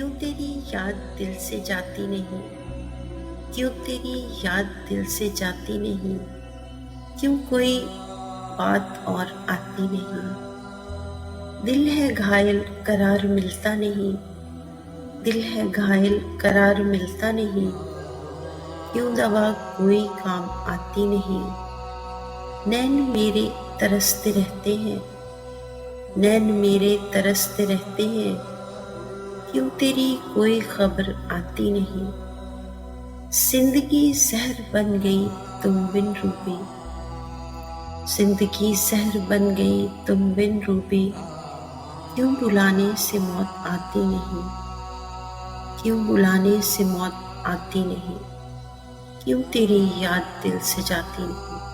क्यों तेरी याद दिल से जाती नहीं, क्यों तेरी याद दिल से जाती नहीं, क्यों कोई बात और आती नहीं। दिल है घायल करार मिलता नहीं, दिल है घायल करार मिलता नहीं, क्यों दवा कोई काम आती नहीं। नैन मेरे तरसते रहते हैं, नैन मेरे तरसते रहते हैं, क्यों तेरी कोई खबर आती नहीं। जिंदगी जहर बन गई तुम बिन रूबी, जिंदगी जहर बन गई तुम बिन रूबी, क्यों बुलाने से मौत आती नहीं, क्यों बुलाने से मौत आती नहीं, क्यों तेरी याद दिल से जाती नहीं।